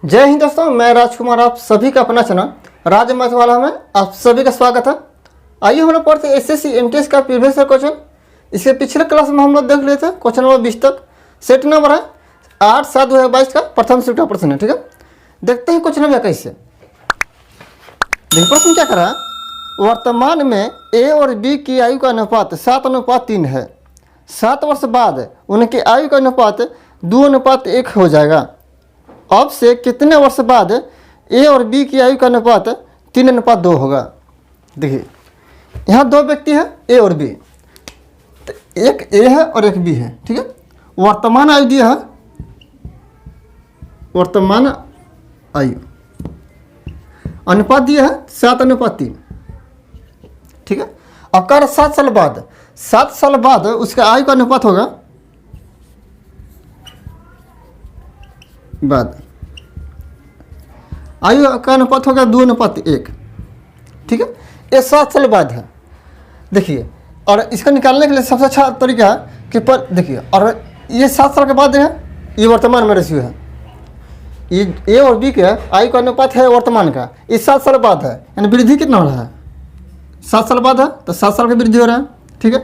जय हिंद दोस्तों, मैं राजकुमार आप सभी का अपना चैनल राज मैथ वाला में आप सभी का स्वागत है। आइए हम लोग पढ़ते एसएससी एमटीएस का प्रीवियस क्वेश्चन। इसके पिछले क्लास में हम लोग देख लिए थे क्वेश्चन नंबर 20 तक। सेट नंबर है 8/7/2022 का प्रथम शिफ्ट का प्रश्न है। ठीक है, देखते हैं क्वेश्चन नंबर 21 से। देखिए प्रश्न क्या कर रहा है, वर्तमान में ए और बी की आयु का अनुपात 7:3 है। 7 वर्ष बाद उनकी आयु का अनुपात 2:1 हो जाएगा। अब से कितने वर्ष बाद ए और बी की आयु का अनुपात 3:2 होगा। देखिए यहाँ दो व्यक्ति हैं ए और बी, तो एक ए है और एक बी है। ठीक है, वर्तमान आयु दिया है, वर्तमान आयु अनुपात दिया है 7:3। ठीक है, अब कर 7 साल बाद, 7 साल बाद उसका आयु का अनुपात होगा बाद आयु का अनुपात होगा 2:1। ठीक है, ये 7 साल बाद है। देखिए, और इसको निकालने के लिए सबसे अच्छा तरीका है कि पर देखिए, और ये 7 साल के बाद है, ये वर्तमान में रेशियो है। ये ए और बी का आयु का अनुपात है वर्तमान का, ये 7 साल बाद है, यानी वृद्धि कितना हो रहा है 7 साल बाद है, तो 7 साल की वृद्धि हो रहा है। ठीक है,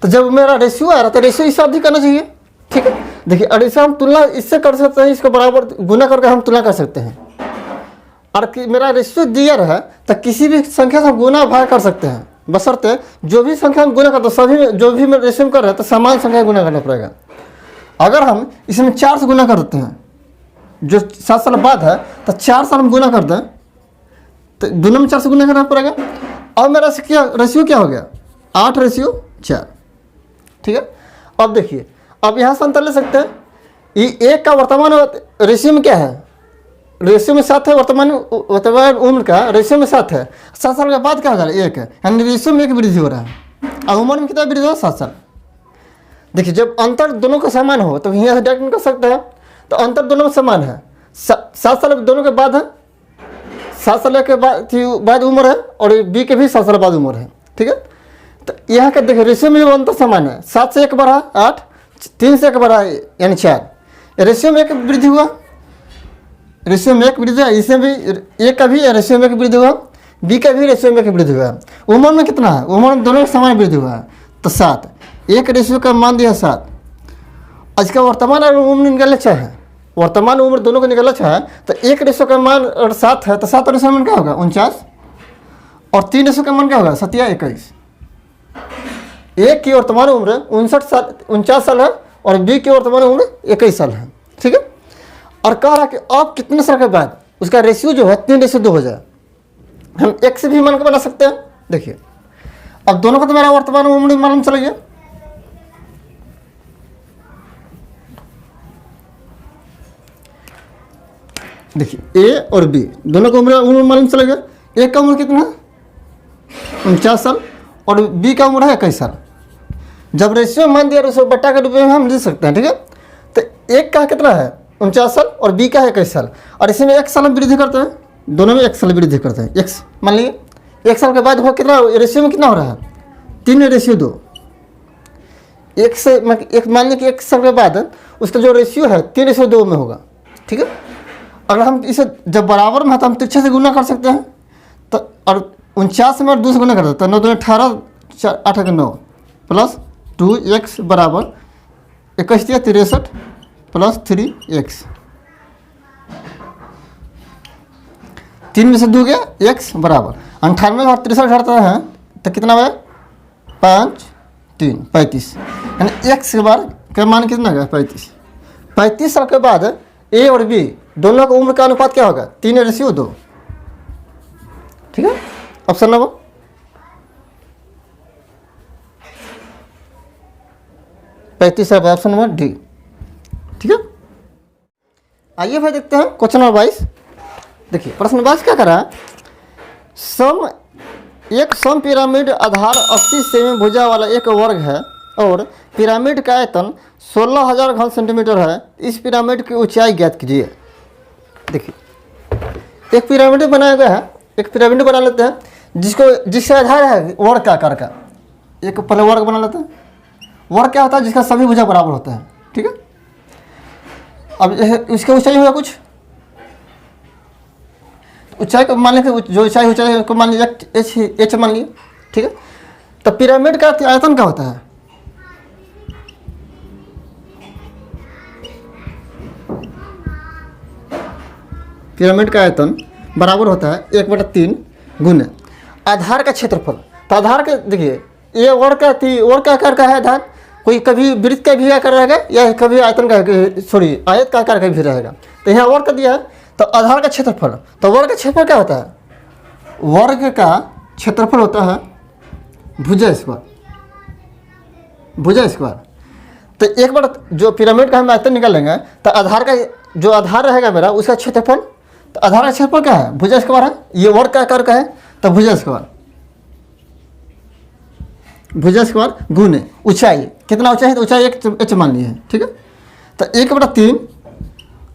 तो जब मेरा रेशियो आ रहा है तो रेशियो इससे अधिक करना चाहिए। ठीक है, देखिए और इसे हम तुलना इससे कर सकते हैं, इसको बराबर गुना करके हम तुलना कर सकते हैं। और कि मेरा रेशियो दिया रहा तो किसी भी संख्या से हम गुना भाग कर सकते हैं, बशर्ते जो भी संख्या हम गुना करते हैं सभी में जो भी में रेशियो कर रहे हैं तो समान संख्या गुना करना पड़ेगा। अगर हम इसमें 4 से गुना कर देते हैं जो 7 साल बाद है, तो 4 साल हम गुना कर दें तो दोनों में 4 से गुना करना पड़ेगा। अब मेरा क्या रेशियो क्या हो गया 8:4। ठीक है, अब देखिए, अब यहाँ से अंतर ले सकते हैं। ये एक का वर्तमान रेशियो में क्या है, रेशियो में 7 है, वर्तमान उम्र का रेशियो में 7 है। 7 साल के बाद क्या होगा 1 है, यानी रेशियो में 1 वृद्धि हो रहा है। और उम्र में कितना वृद्धि हो 7 साल। देखिए जब अंतर दोनों का समान हो तो यहाँ से डायरेक्ट कर सकते हैं, तो अंतर दोनों में समान है। 7 साल दोनों के बाद है, 7 साल के बाद उम्र है, और बी के भी 7 साल बाद उम्र है। ठीक है, तो यहाँ का देखिए रेशियो में अंतर समान है। 7 से 1 बढ़ा 8, 3 से 1 बढ़ा यानी 4, रेशियो में 1 वृद्धि हुआ, रेशियो में 1 वृद्धि हुआ। इसमें भी ए का भी रेशियो में 1 वृद्धि हुआ, बी का भी रेशियो में 1 वृद्धि हुआ। उम्र में कितना है, उम्र में दोनों का समान वृद्धि हुआ है, तो 7। एक रेशियो का मान दिया 7। इसका वर्तमान और उम्र निकालना चाहे, वर्तमान उम्र दोनों को निकालना चाहे, तो 1 रेशियो का मान और 7 है, तो 7 रेशियो का मान क्या होगा 49, और 3 रेशियो का मान क्या होगा 7 या 21। एक की वर्तमान उम्र 49 साल है, और बी की वर्तमान उम्र 21 साल है। ठीक है, और कह रहा कि अब कितने साल के बाद उसका रेशियो जो है 3:2 हो जाए। हम एक से भी मान के बना सकते हैं। देखिए अब दोनों का तो मेरा वर्तमान उम्र मालूम चल गया। देखिए ए और बी दोनों का उम्र मालूम चल गया। एक का उम्र कितना है 49 साल, और बी का उम्र है 21 साल। जब रेशियो मान दिया उसको बट्टा के रूप में हम लिख सकते हैं। ठीक है, तो एक का कितना है 49 साल और बी का है 21 साल, और इसमें 1 साल वृद्धि करते हैं, दोनों में 1 साल वृद्धि करते हैं। एक्स मान लीजिए 1 साल के बाद हो कितना रेशियो में कितना हो रहा है 3:2। एक से एक मान लीजिए कि 1 साल के बाद उसका जो रेशियो है 3:2 में होगा। ठीक है, अगर हम इसे जब बराबर में है तो हम तिरछे से गुना कर सकते हैं, तो और 49 में 2 से गुना कर देते हैं, 9 2 18, 8 के 9 प्लस 2x बराबर 21 63 प्लस 3x। 3 में से 2 गया x बराबर 98 और 63 घटाते हैं तो कितना है 5 3 35, यानी x के बार का मान कितना गया 35। 35 साल के बाद ए और बी दोनों का उम्र का अनुपात क्या होगा 3:2। ठीक है, ऑप्शन नंबर 35 है ऑप्शन नंबर डी। ठीक है, आइए भाई देखते हैं क्वेश्चन नंबर 22। देखिए प्रश्न 22 क्या कर रहा है, एक सम पिरामिड आधार 80 सेमी भुजा वाला एक वर्ग है, और पिरामिड का आयतन 16,000 घन सेंटीमीटर है। इस पिरामिड की ऊंचाई ज्ञात कीजिए। देखिए एक पिरामिड बनाया गया है, एक पिरामिड बना लेते हैं जिसका आधार है वर्ग का आकार का। एक पहले वर्ग बना लेते हैं। वर्ग क्या होता है जिसका सभी भुजा बराबर होता है। ठीक है, अब इसका ऊंचाई होगा कुछ ऊंचाई को मान लीजिए, जो ऊंचाई को मान लीजिए एच मान लीजिए, ठीक है। तो पिरामिड का आयतन क्या होता है? पिरामिड का आयतन बराबर होता है 1/3 गुने आधार का क्षेत्रफल। तो आधार का देखिए, ये वर्ग का आकार का है आधार, कोई कभी वृत्त का भी आकार रहेगा या कभी आयतन का आयत का आकार का भी रहेगा। तो यहाँ वर्ग का दिया है, तो आधार का क्षेत्रफल, तो वर्ग का क्षेत्रफल क्या होता है? वर्ग का क्षेत्रफल होता है भुजा स्क्वायर। तो एक बार जो पिरामिड का हम आयतन निकालेंगे, तो आधार का जो आधार रहेगा मेरा उसका क्षेत्रफल, तो आधार का क्षेत्रफल क्या है? भुजा स्क्वायर है। ये वर्ग का आकार का है, तो भुजा स्क्वायर गुने ऊंचाई, कितना ऊंचाई है? तो ऊंचाई एच मान ली है, ठीक है। तो 1/3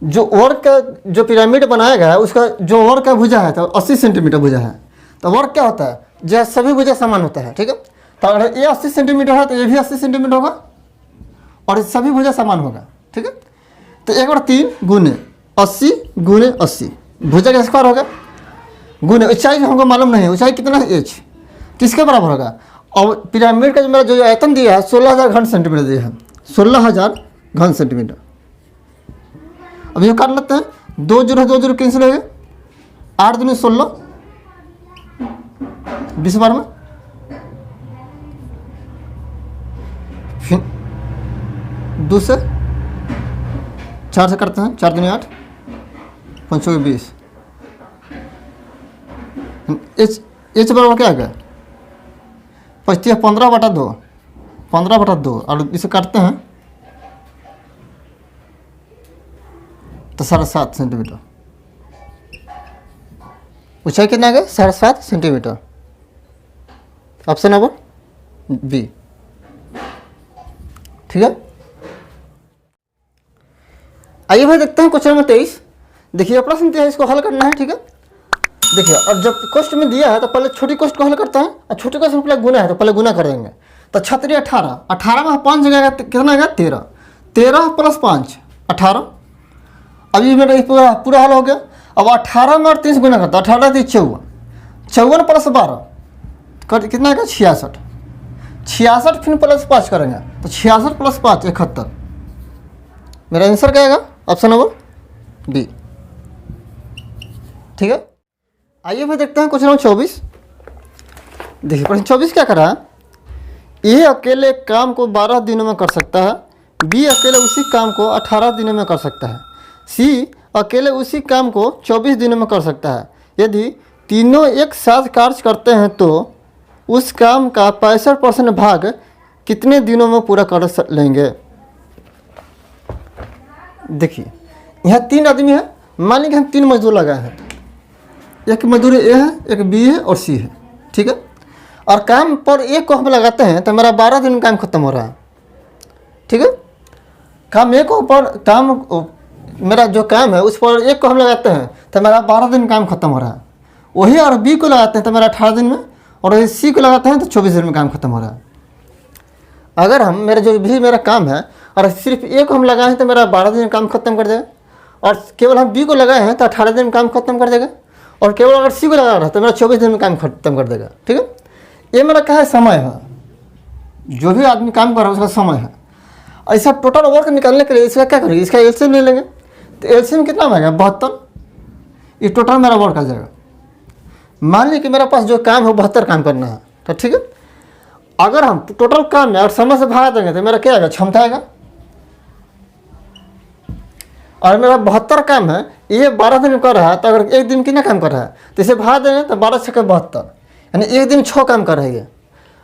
जो वर्ग का जो पिरामिड बनाया गया है उसका जो वर्ग का भुजा है, तो 80 सेंटीमीटर भुजा है। तो वर्ग क्या होता है? जो सभी भुजा समान होता है, ठीक है। तो अगर ये 80 सेंटीमीटर है तो ये भी 80 सेंटीमीटर होगा और सभी भुजा समान होगा, ठीक है। तो 1/3 गुने 80 गुने 80 भुजा का स्क्वायर होगा, गुने ऊंचाई हमको मालूम नहीं है, ऊंचाई कितना है? एच, किसके बराबर होगा? और पिरामिड का जो मेरा जो आयतन दिया है 16,000 घन सेंटीमीटर दिया है, 16,000 घन सेंटीमीटर। अब ये कर लेते हैं, 2 0 कैंसिल हो गए, 8 दूनी 16, 20 बार में, फिर 2 से 4 से करते हैं, 4 दूनी 8, 5 20। एच बराबर क्या आ गया? 15/2, 15/2, और इसे काटते हैं तो 7.5 सेंटीमीटर। ऊंचाई कितना आ गया? 7.5 सेंटीमीटर। ऑप्शन नंबर बी, ठीक है। आइए भाई देखते हैं क्वेश्चन नंबर 23। देखिए प्रश्न दिया है, इसको हल करना है, ठीक है। देखिए, और जब क्वेश्चन में दिया है तो पहले छोटी क्वेश्चन को हल करते हैं, और छोटे क्वेश्चन पहले गुना है तो पहले गुना कर देंगे। तो 36 18, 18 में 5 जगह कितना आएगा? 13, 13 + 5 18। अभी मेरा पूरा हल हो गया। अब 18 में और 3 से गुना करता है, 18 3 54, 54 + 12 कितना आएगा? 66, 66 फिर +5 करेंगे तो 66 + 5 71। मेरा आंसर क्या आएगा? ऑप्शन नंबर बी, ठीक है। आइए भाई देखते हैं क्वेश्चन नंबर 24। देखिए प्रश्न 24 क्या करा? ए अकेले काम को 12 दिनों में कर सकता है, बी अकेले उसी काम को 18 दिनों में कर सकता है, सी अकेले उसी काम को 24 दिनों में कर सकता है। यदि तीनों एक साथ कार्य करते हैं तो उस काम का 65% भाग कितने दिनों में पूरा कर लेंगे? देखिए यहाँ 3 आदमी है, मान लीजिए हम 3 मजदूर लगाए हैं, एक मजदूर ए है, एक बी है और सी है, ठीक है। और काम पर एक को हम लगाते हैं तो मेरा 12 दिन में काम खत्म हो रहा है, ठीक है। काम एक को मेरा जो काम है उस पर एक को हम लगाते हैं तो मेरा 12 दिन में काम खत्म हो रहा है। वही और बी को लगाते हैं तो मेरा 18 दिन में, और वही सी को लगाते हैं तो 24 दिन में काम खत्म हो रहा है। अगर हम मेरा काम है और सिर्फ एक को हम लगाए हैं तो मेरा 12 दिन में काम खत्म कर देगा, और केवल हम बी को लगाए हैं तो 18 दिन में काम खत्म कर देगा, और केवल अगर सी को लगा रहा है तो मेरा 24 दिन में काम खत्म कर देगा, ठीक है। ये मेरा क्या है? समय है, जो भी आदमी काम कर रहा है उसका समय है। ऐसा टोटल वर्क निकालने के लिए इसका क्या करेंगे? इसका एलसीएम ले लेंगे, तो एलसीएम कितना आएगा? 72। ये टोटल मेरा वर्क आ जाएगा। मान लीजिए कि मेरे पास जो काम है 72 काम करना है, तो ठीक है। अगर हम टोटल काम है और समय से भाग देंगे तो मेरा क्या आएगा? क्षमता आएगा। और मेरा 72 काम है, ये 12 दिन कर रहा है, तो अगर एक दिन कितना काम कर रहा है तो इसे भाग देंगे तो 12 × 72, यानी एक दिन 6 काम कर रही है।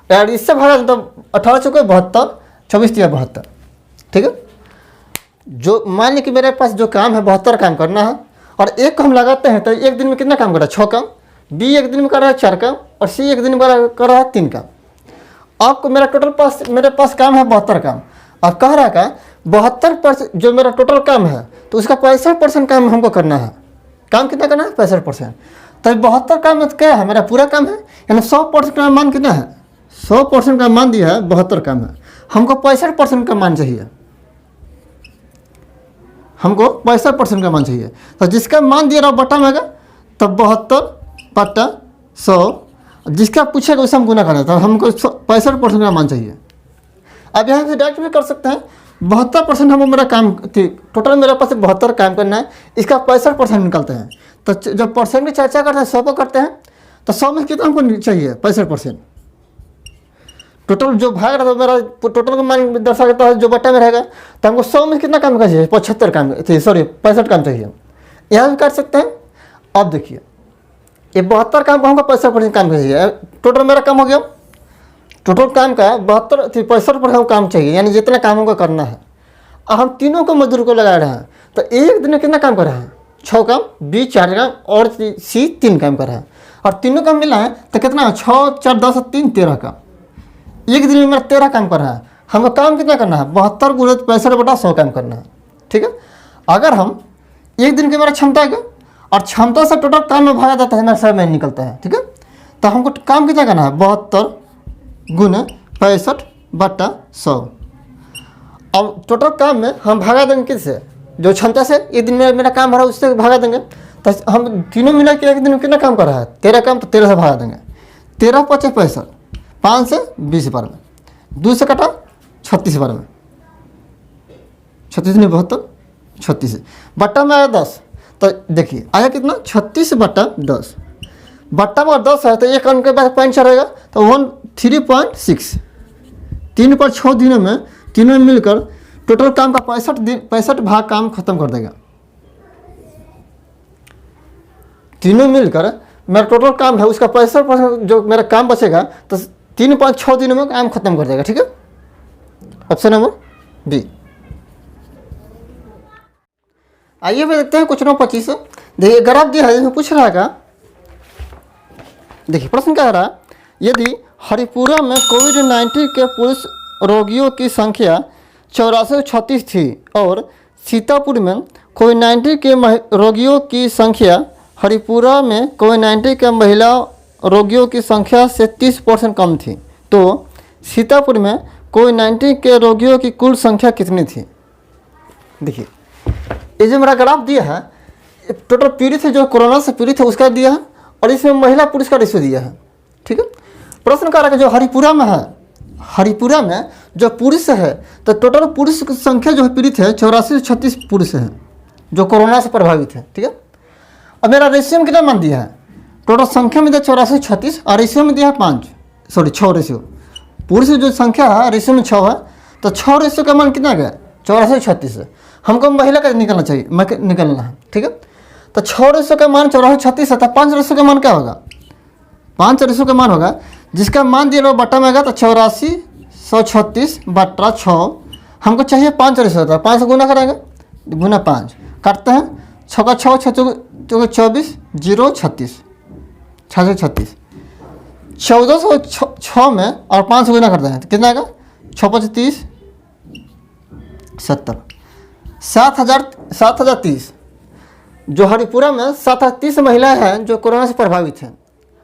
यार इससे भागा तो 18 × 72, 24 × 72, ठीक है। जो मान लीजिए कि मेरे पास जो काम है 72 काम करना है, और एक को हम लगाते हैं तो एक दिन में कितना काम कर रहा है? 6 काम। बी एक दिन में कर रहा है 4 काम, और सी एक दिन में कर रहा है 3 काम। आपको मेरा टोटल मेरे पास काम है 72 काम। अब कह रहा है 72% जो मेरा टोटल काम है तो उसका 65% काम हमको करना है। काम कितना करना है? 65%। तो 72 काम में तो क्या है? मेरा पूरा काम है, यानी 100% का मान कितना है? 100% का मान दिया है, 72 काम है। हमको 65% का मान चाहिए, हमको 65% का मान चाहिए। तो जिसका मान दिया रहा बटा में आएगा, तब 72/100, जिसका पूछेगा उसे हम गुना करना था, हमको 65% का मान चाहिए। अब यहाँ से डायरेक्ट भी कर सकते हैं, 72% हम मेरा काम थी, टोटल मेरे पास 72 काम करना है, इसका 65% निकलते हैं। तो जब परसेंट की चर्चा करते हैं 100 को करते हैं, तो 100 में कितना हमको चाहिए 65%। टोटल जो भाग रहा था मेरा टोटल का मान दर्शा करता है जो बट्टा में रहेगा, तो हमको 100 में कितना काम का चाहिए 75 काम, सॉरी 65 काम चाहिए। यहाँ भी कर सकते हैं। अब देखिए ये 72 काम को हमको 65% काम चाहिए, टोटल मेरा काम हो गया, टोटल काम का 65% काम चाहिए, यानी जितना काम हमको करना है। अब हम तीनों को मजदूर को लगा रहे हैं, तो एक दिन में कितना काम कर रहे हैं 6 काम, बी 4 काम और सी 3 काम कर रहा है, और तीनों काम मिला है तो कितना 6 4 10 3 13 काम। एक दिन में मेरा 13 काम कर रहा है, हमको काम कितना करना है 72 गुणे 65/100 काम करना है। ठीक है, अगर हम एक दिन की मेरा क्षमता है और क्षमता से टोटल काम में भागा जाता है मेरा समय निकलता है। ठीक है, तो हमको काम कितना करना है 72 गुणे 65/100। अब टोटल काम में हम भागा देंगे किससे, जो क्षमता से एक दिन में मेरा काम हो रहा है उससे भागा देंगे। तो हम तीनों मिला के एक दिन में कितना काम कर रहा है 13 काम, तो 13 से भागा देंगे। 13 × 5 = 65, 5 से 20 बार में, 2 से कटा 36 बार में, 36 नहीं 72, 36 बट्टा में आया 10, तो देखिए आया कितना 36/10, बट्टा में 10 है तो एक अंक के बाद पॉइंट रहेगा, तो 13.6, 3/6 दिनों में तीनों मिलकर टोटल काम का 65 भाग काम खत्म कर देगा। तीनों मिलकर मेरा टोटल काम है उसका 65% जो मेरा काम बचेगा, तो 3-5-6 दिनों में काम खत्म कर देगा। ठीक है, ऑप्शन नंबर बी। आइए फिर देखते हैं क्वेश्चन नंबर 25। देखिए ग्राफ दिया है, इसमें पूछ रहा है, देखिए प्रश्न क्या रहा, यदि हरिपुरा में कोविड-19 के पुरुष रोगियों की संख्या 8436 थी और सीतापुर में कोविड-19 के रोगियों की संख्या हरिपुरा में कोविड-19 के महिला रोगियों की संख्या से 30% कम थी, तो सीतापुर में कोविड-19 के रोगियों की कुल संख्या कितनी थी। देखिए ये जो मेरा ग्राफ दिया है, टोटल पीड़ित है जो कोरोना से पीड़ित है उसका दिया है, और इसमें महिला पुरुष का रेशियो दिया है। ठीक है, प्रश्न कर रहा है जो हरिपुरा में है, हरिपुरा में जो पुरुष है, तो टोटल पुरुष की संख्या जो पीड़ित है 8436 पुरुष हैं जो कोरोना से प्रभावित है। ठीक है, अब मेरा रेशियो में कितना मान दिया है, टोटल संख्या में दिया 8436 और रेशियो में दिया है 6 रेशियो, पुरुष जो संख्या है रेशियो में 6 है, तो 6 रेशियो का मान कितना गया 8436 है, हमको महिला का निकलना चाहिए, निकलना है। ठीक है, तो 6 रेशियो का मान 8436 है, तो 5 रेशियो का मान क्या होगा, 5 रेशियो का मान होगा जिसका मान दिया लोग बट्टा में आएगा, तो 8436/6 हमको चाहिए 5 रेशियो था, 5 से गुना करेंगे, गुना 5 काटते हैं, 6 का 6 24 0 36 636, 1406 में और 5 से गुना करते हैं तो कितना आएगा 6 × 5 = 30, 70, 7030। जो हरिपुरा में 7030 महिलाएं हैं जो कोरोना से प्रभावित हैं।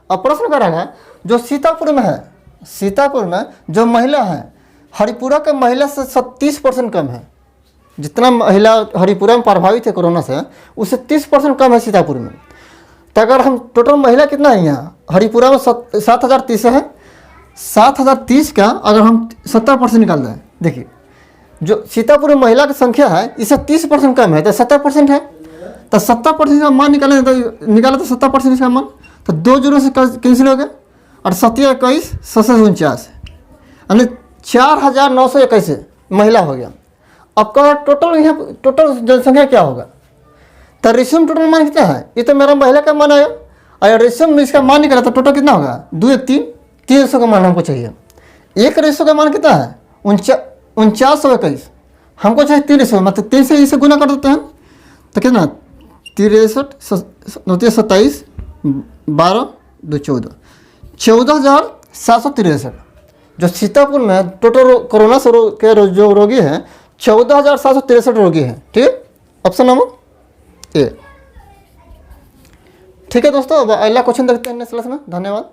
अब प्रश्न कर रहा है जो सीतापुर में है, सीतापुर में जो महिला है हरिपुरा के महिला से 30% कम है, जितना महिला हरिपुरा में प्रभावित है कोरोना से उससे 30% कम है सीतापुर में। तो अगर हम टोटल महिला कितना है यहाँ हरिपुरा में 7030 है, 7030 का अगर हम 70% निकाल दें, देखिए जो सीतापुर में महिला की संख्या है इससे 30% कम है, तो 70% है, तो 70% का मान निकाले तो 70% का मान, तो 2 जीरो से कैंसिल हो गया और 7 21 749 यानी 4921 महिला हो गया। अब कहा टोटल यहाँ टोटल जनसंख्या क्या होगा, तो रेशियो में टोटल मान कितना है, ये तो मेरा महिला का मान आया और रेशियो में इसका मान निकला तो टोटल कितना होगा 2 1 3 300 का मान हमको चाहिए। एक रेशियो का मान कितना है 4921, हमको चाहिए 3 रेशियो, मतलब 3 से इसे गुना कर देते हैं तो कितना 63 27 12 2 14 14,763। जो सीतापुर में टोटल कोरोना से के जो रोगी हैं 14,763 रोगी हैं। ठीक है, ऑप्शन नंबर ए। ठीक है दोस्तों, अब अगला क्वेश्चन देखते हैं नेक्स्ट क्लास में। धन्यवाद।